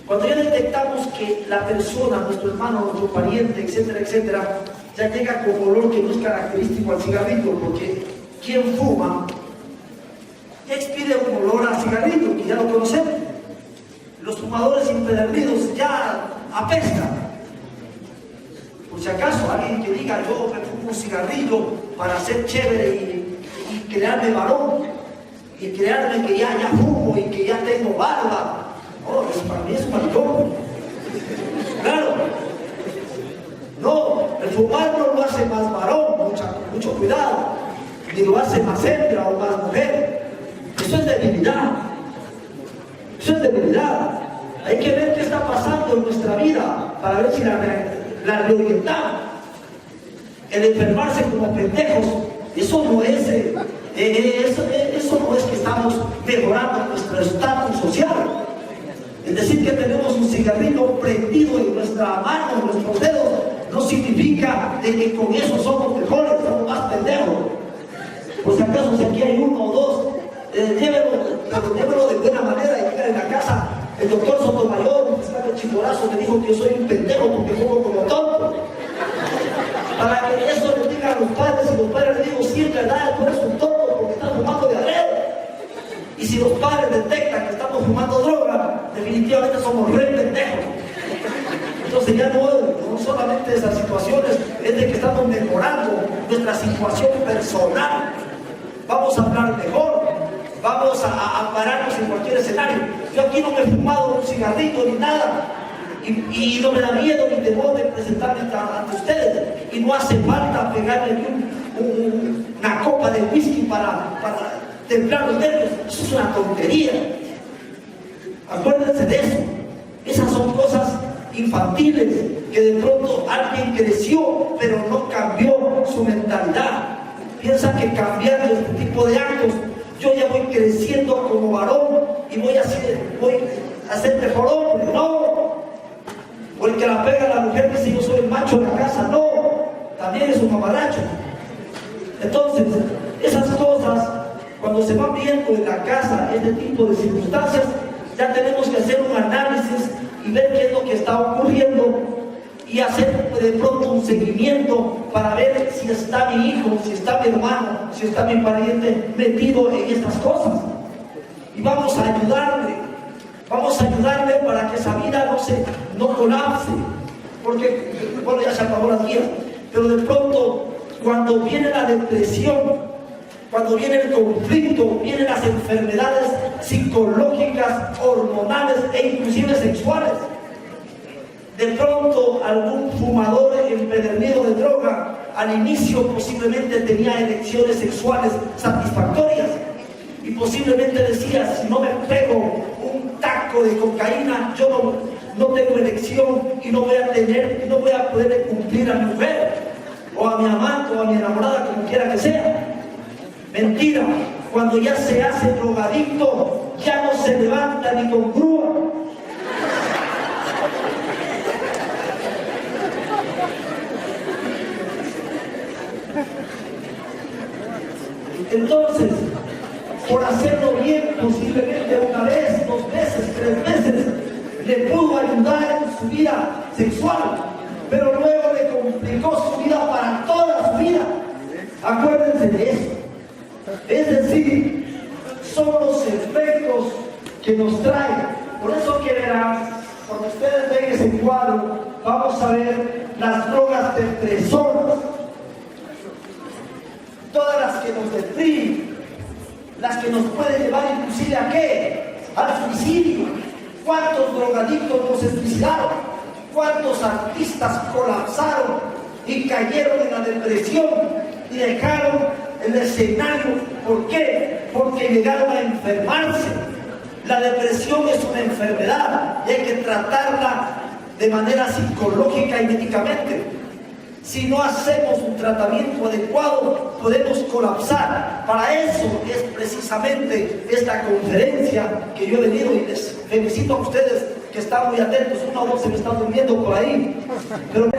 cuando ya detectamos que la persona, nuestro hermano, nuestro pariente, etcétera, etcétera, ya llega con olor que no es característico al cigarrillo, porque quien fuma ya expide un olor a cigarrillo, que ya lo conocemos. Los fumadores empedernidos ya apestan. Por si acaso alguien que diga yo me fumo un cigarrillo para ser chévere y crearme varón, y crearme que ya fumo y que ya tengo barba, oh, eso para mí es un maricón. Claro. No, el fumar no lo hace más varón, mucho cuidado, ni lo hace más hembra o más mujer. Eso es debilidad. Eso es debilidad. Hay que ver qué está pasando en nuestra vida para ver si la reorientamos. El enfermarse como pendejos, eso no es que estamos mejorando nuestro estatus social. Es decir, que tenemos un cigarrillo prendido en nuestra mano, en nuestros dedos, no significa de que con eso somos mejores, somos más pendejos. Por si acaso, si aquí hay uno o dos, llévelo de buena manera y diga en la casa, el doctor Sotomayor, un fiscal de Chimborazo, me dijo que yo soy un pendejo porque juego como tonto. Para que eso le digan a los padres, y los padres le digo siempre, ¿verdad? Tú eres un tonto porque estás fumando de adrede. Y si los padres detectan que estamos fumando droga, definitivamente somos re pendejos. Entonces ya no solamente esas situaciones, es de que estamos mejorando nuestra situación personal. Vamos a hablar mejor, vamos a pararnos en cualquier escenario. Yo aquí no me he fumado un cigarrito ni nada, y no me da miedo ni temor de presentarme ante ustedes. Y no hace falta pegarle una copa de whisky para templar los nervios. Eso es una tontería. Acuérdense de eso. Esas son cosas infantiles que de pronto alguien creció pero no cambió su mentalidad. Piensa que cambiando este tipo de actos yo ya voy creciendo como varón y voy a ser mejor hombre. No. O el que la pega a la mujer dice yo soy el macho de la casa. No, también es un mamarracho. Entonces, esas cosas, cuando se van viendo en la casa este tipo de circunstancias, ya tenemos que hacer un análisis y ver qué es lo que está ocurriendo y hacer de pronto un seguimiento para ver si está mi hijo, si está mi hermano, si está mi pariente metido en estas cosas. Y vamos a ayudarle para que esa vida no colapse, porque, bueno, ya se acabó la guía, pero de pronto, cuando viene la depresión, cuando viene el conflicto, vienen las enfermedades psicológicas, hormonales e inclusive sexuales. De pronto algún fumador empedernido de droga al inicio posiblemente tenía elecciones sexuales satisfactorias y posiblemente decía, si no me pego un taco de cocaína, yo no tengo elección y no voy a poder cumplir a mi mujer o a mi amante o a mi enamorada, como quiera que sea. Mentira, cuando ya se hace drogadicto, ya no se levanta ni con grúa. Entonces, por hacerlo bien, posiblemente una vez, 2 veces, 3 veces, le pudo ayudar en su vida sexual, pero luego le complicó su vida para toda su vida. Acuérdense de eso. Es decir, son los efectos que nos traen. Por eso que verán, cuando ustedes ven ese cuadro, vamos a ver las drogas depresoras. Todas las que nos deprimen, las que nos pueden llevar inclusive ¿a qué? Al suicidio. ¿Cuántos drogadictos no se suicidaron? ¿Cuántos artistas colapsaron y cayeron en la depresión y dejaron el escenario? ¿Por qué? Porque llegaron a enfermarse. La depresión es una enfermedad y hay que tratarla de manera psicológica y médicamente. Si no hacemos un tratamiento adecuado, podemos colapsar. Para eso es precisamente esta conferencia que yo he venido, y les felicito a ustedes que están muy atentos. 1 o 2 se me están durmiendo por ahí. Pero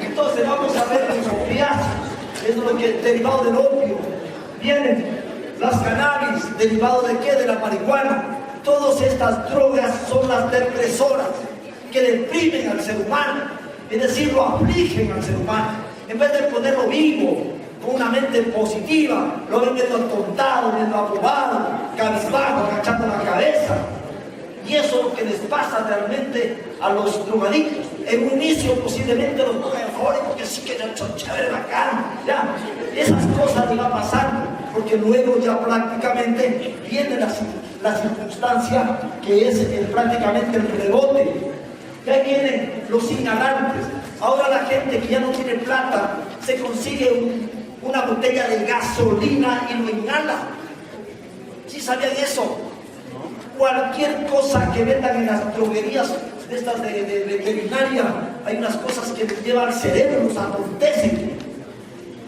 entonces vamos a ver los opiáceos. Es lo que derivado del opio. Vienen las cannabis, derivado de qué? De la marihuana. Todas estas drogas son las depresoras que deprimen al ser humano. Es decir, lo afligen al ser humano. En vez de ponerlo vivo, con una mente positiva, lo ven medio atontado, medio abobado, cabizbajo, agachando la cabeza. Y eso es lo que les pasa realmente a los drogadictos. En un inicio posiblemente los pongan eufóricos, porque sí que son chévere, bacán, ya. Esas cosas les va pasando, porque luego ya prácticamente viene la circunstancia que es prácticamente el rebote. Y ahí vienen los inhalantes. Ahora la gente que ya no tiene plata se consigue una botella de gasolina y lo inhala. ¿Sí sabían eso? Cualquier cosa que vendan en las droguerías de estas de veterinaria, hay unas cosas que les llevan al cerebro, los atontecen.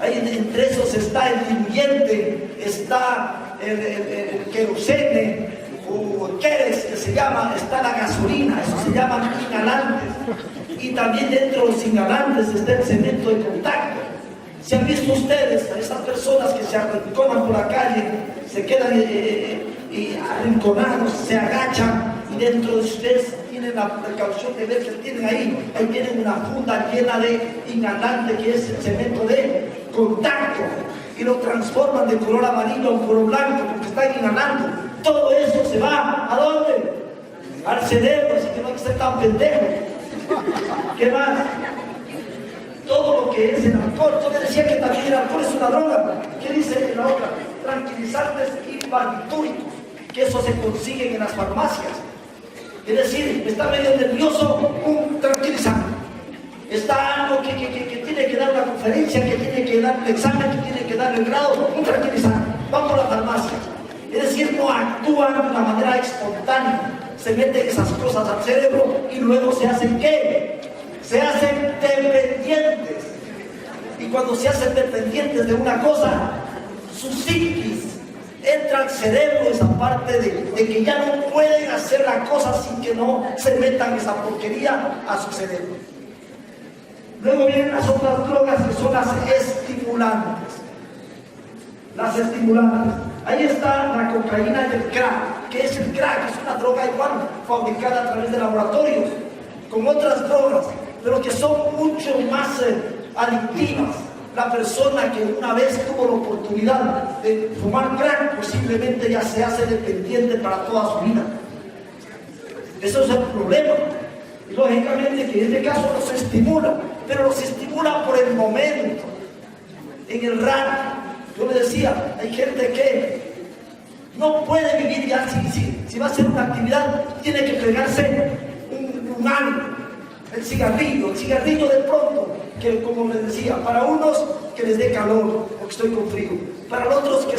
Entre esos está el diluyente, está el querosene, o queres, que se llama, está la gasolina, eso se llaman inhalantes. Y también dentro de los inhalantes está el cemento de contacto. ¿Se han visto ustedes a esas personas que se arrinconan por la calle, se quedan arrinconados, se agachan y dentro de ustedes tienen la precaución de ver que tienen ahí tienen una funda llena de inhalante que es el cemento de contacto y lo transforman de color amarillo a un color blanco porque están inhalando? Todo eso se va, ¿a dónde? Al cerebro, así que no hay que ser tan pendejo. ¿Qué más? Todo lo que es el alcohol. Yo les decía que también el alcohol es una droga. ¿Qué dice la otra? Tranquilizantes y barbitúricos, que eso se consiguen en las farmacias. Es decir, está medio nervioso, un tranquilizante. Está algo que tiene que dar una conferencia, que tiene que dar un examen, que tiene que dar el grado, un tranquilizante. Vamos a la farmacia. Es decir, no actúan de una manera espontánea, se meten esas cosas al cerebro y luego se hacen ¿qué? Se hacen dependientes. Y cuando se hacen dependientes de una cosa, su psiquis entra al cerebro esa parte de que ya no pueden hacer la cosa sin que no se metan esa porquería a su cerebro. Luego vienen las otras drogas que son las estimulantes. Las estimulantes. Ahí está la cocaína y el crack. ¿Qué es el crack? Es una droga igual fabricada a través de laboratorios, con otras drogas, pero que son mucho más adictivas. La persona que una vez tuvo la oportunidad de fumar crack, posiblemente ya se hace dependiente para toda su vida. Eso es el problema. Y lógicamente que en este caso los estimula, pero los estimula por el momento, en el rato. Yo le decía, hay gente que no puede vivir ya si va a hacer una actividad, tiene que pegarse un algo, el cigarrillo de pronto, que como les decía, para unos que les dé calor, porque estoy con frío, para los otros que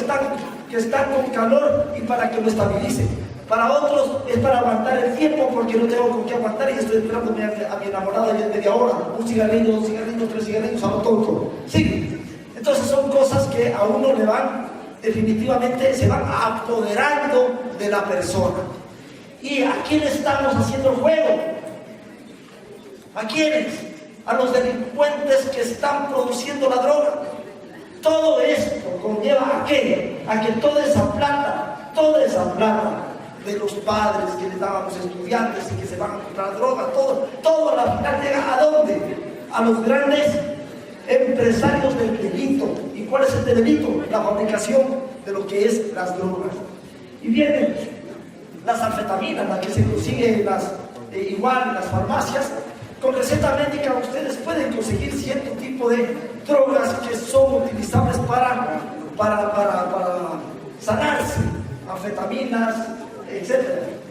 están con calor y para que lo estabilicen, para otros es para aguantar el tiempo porque no tengo con qué aguantar y estoy esperando a mi enamorada ya en media hora, un cigarrillo, 2 cigarrillos, 3 cigarrillos, a lo tonto. Sí. Entonces son cosas que a uno le van, definitivamente se van apoderando de la persona. ¿Y a quién estamos haciendo el juego? ¿A quiénes? A los delincuentes que están produciendo la droga. Todo esto conlleva ¿a qué? A que toda esa plata de los padres que les daban a los estudiantes y que se van a comprar droga, todo a la final llega ¿a dónde? A los grandes empresarios del delito. ¿Y cuál es el delito? La fabricación de lo que es las drogas. Y vienen las anfetaminas, las que se consiguen igual en las farmacias. Con receta médica ustedes pueden conseguir cierto tipo de drogas que son utilizables para sanarse, anfetaminas, etc.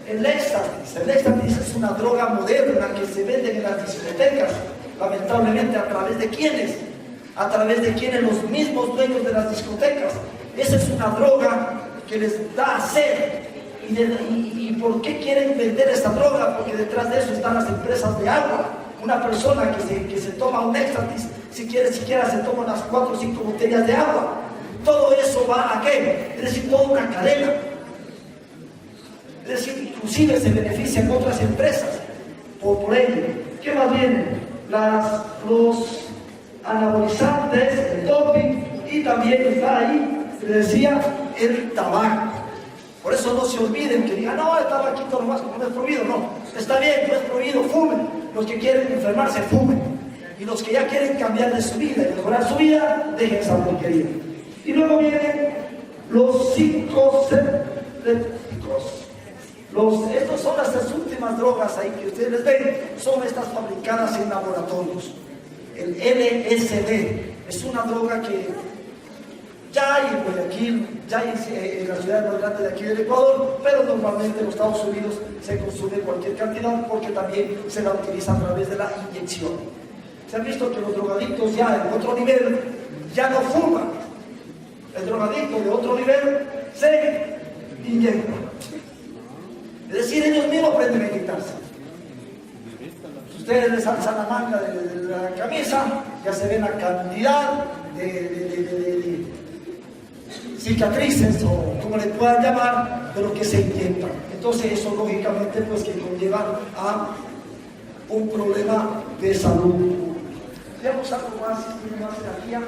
El éxtasis es una droga moderna que se vende en las discotecas, lamentablemente a través de quienes, los mismos dueños de las discotecas. Esa es una droga que les da sed. ¿Y por qué quieren vender esta droga? Porque detrás de eso están las empresas de agua. Una persona que se toma un éxtasis, siquiera se toma unas 4 o 5 botellas de agua. Todo eso va ¿a qué? Es decir, toda una cadena. Es decir, inclusive se benefician otras empresas por ello. ¿Qué más viene? Los anabolizantes, el doping, y también está ahí, se decía, el tabaco. Por eso no se olviden que digan, no, el tabaquito nomás, no es prohibido, no. Está bien, no es prohibido, fumen. Los que quieren enfermarse, fumen. Y los que ya quieren cambiar de su vida y mejorar su vida, dejen esa porquería. Y luego vienen los psicosépticos. Estas son las últimas drogas ahí que ustedes les ven, son estas fabricadas en laboratorios. El LSD es una droga que ya hay en Guayaquil, ya hay en la ciudad más grande de aquí del Ecuador, pero normalmente en los Estados Unidos se consume cualquier cantidad porque también se la utiliza a través de la inyección. Se ha visto que los drogadictos ya en otro nivel ya no fuman. El drogadicto de otro nivel se inyecta. Es decir, ellos mismos aprenden a quitarse. Si ustedes les alzan la manga de la camisa, ya se ven la cantidad de cicatrices o como le puedan llamar, de lo que se inyectan. Entonces eso lógicamente pues que conlleva a un problema de salud. Veamos algo más energía.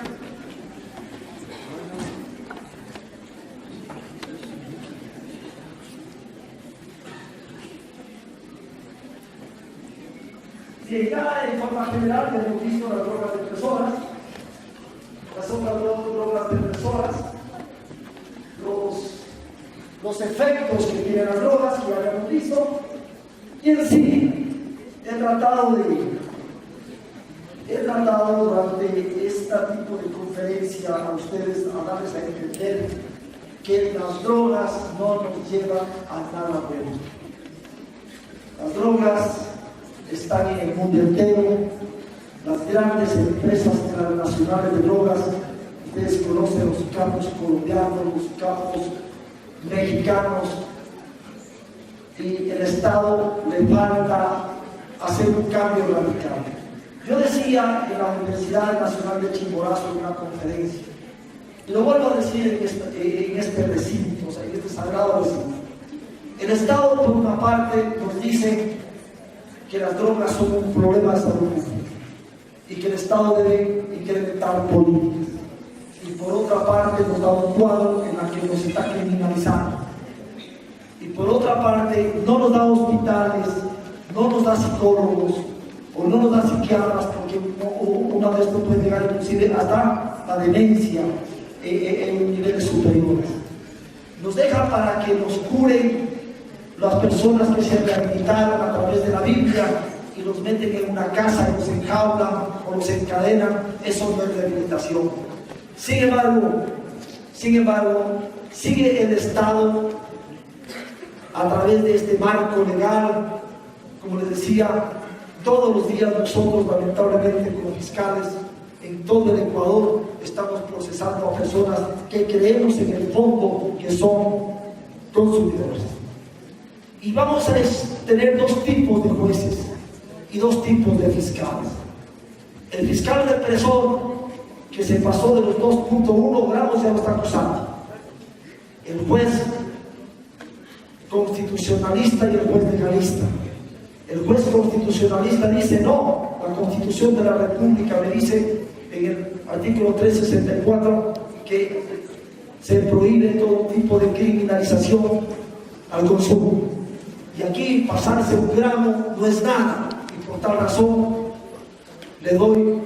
Ya en forma general hemos visto las drogas depresoras, las otras drogas depresoras, los efectos que tienen las drogas que ya habíamos visto, y en sí he tratado durante este tipo de conferencia a ustedes a darles a entender que las drogas no nos llevan a nada bueno. Las drogas están en el mundo entero. Las grandes empresas transnacionales de drogas, ustedes conocen los capos colombianos, los capos mexicanos, y el Estado le falta hacer un cambio radical. Yo decía en la Universidad Nacional de Chimborazo en una conferencia Y lo vuelvo a decir en este recinto, o sea, en este sagrado recinto. El Estado, por una parte, nos dice que las drogas son un problema de salud pública y que el Estado debe implementar políticas. Y por otra parte, nos da un cuadro en el que nos está criminalizando. Y por otra parte, no nos da hospitales, no nos da psicólogos o no nos da psiquiatras, porque una vez esto puede llegar inclusive hasta la demencia en niveles superiores. Nos deja para que nos curen las personas que se rehabilitaron a través de la Biblia y los meten en una casa y los enjaulan o los encadenan. Eso no es rehabilitación. Sin embargo, sigue el Estado a través de este marco legal, como les decía, todos los días nosotros, lamentablemente, como fiscales en todo el Ecuador, estamos procesando a personas que creemos en el fondo que son consumidores. Y vamos a tener dos tipos de jueces y dos tipos de fiscales. El fiscal represor, que se pasó de los 2.1 gramos, ya lo está acusando. El juez constitucionalista y el juez legalista. El juez constitucionalista dice: no, la Constitución de la República me dice en el artículo 364 que se prohíbe todo tipo de criminalización al consumo. Y aquí pasarse un gramo no es nada, y por tal razón le doy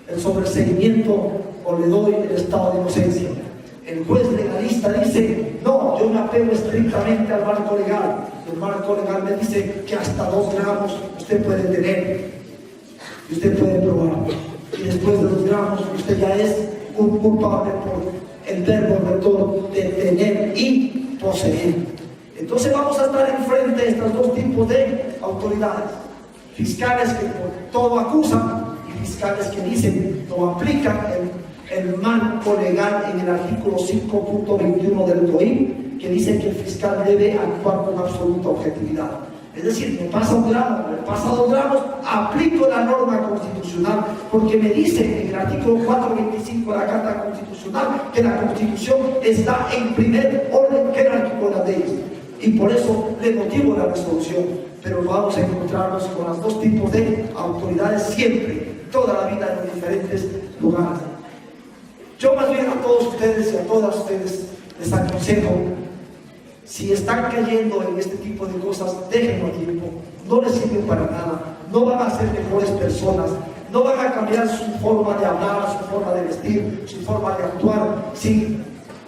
el sobreseimiento o le doy el estado de inocencia. El juez legalista dice: no, yo me apego estrictamente al marco legal. El marco legal me dice que hasta 2 gramos usted puede tener y usted puede probar. Y después de 2 gramos usted ya es un culpable por el verbo rector de tener y poseer. Entonces vamos a estar enfrente de estos dos tipos de autoridades: fiscales que por todo acusan y fiscales que dicen no aplican el marco legal en el artículo 5.21 del COIP, que dice que el fiscal debe actuar con absoluta objetividad. Es decir, me pasa 1 gramo, me pasa 2 gramos, aplico la norma constitucional, porque me dice en el artículo 425 de la Carta Constitucional que la Constitución está en primer orden jerárquico de las leyes. Y por eso le motivo la resolución. Pero vamos a encontrarnos con los dos tipos de autoridades siempre, toda la vida, en los diferentes lugares. Yo más bien a todos ustedes y a todas ustedes les aconsejo: si están cayendo en este tipo de cosas, déjenlo a tiempo. No les sirven para nada, no van a ser mejores personas, no van a cambiar su forma de hablar, su forma de vestir, su forma de actuar si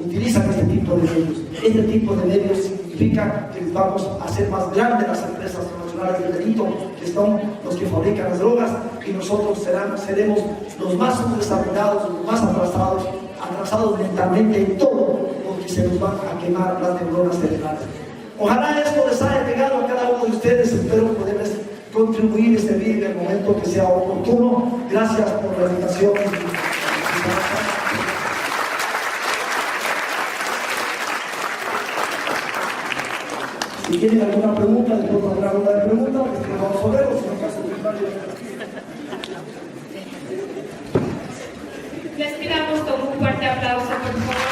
utilizan este tipo de medios. Este tipo de medios significa que les vamos a hacer más grandes las empresas transnacionales del delito, que son los que fabrican las drogas, y nosotros seremos los más subdesarrollados, los más atrasados mentalmente en todo, porque se nos van a quemar las neuronas cerebrales. Ojalá esto les haya llegado a cada uno de ustedes. Espero poderles contribuir este vídeo en el momento que sea oportuno. Gracias por la invitación. Si tienen alguna pregunta, después habrá ronda de preguntas, pues vamos a ver, o si en caso contrario. Les pidamos con un fuerte aplauso, por favor.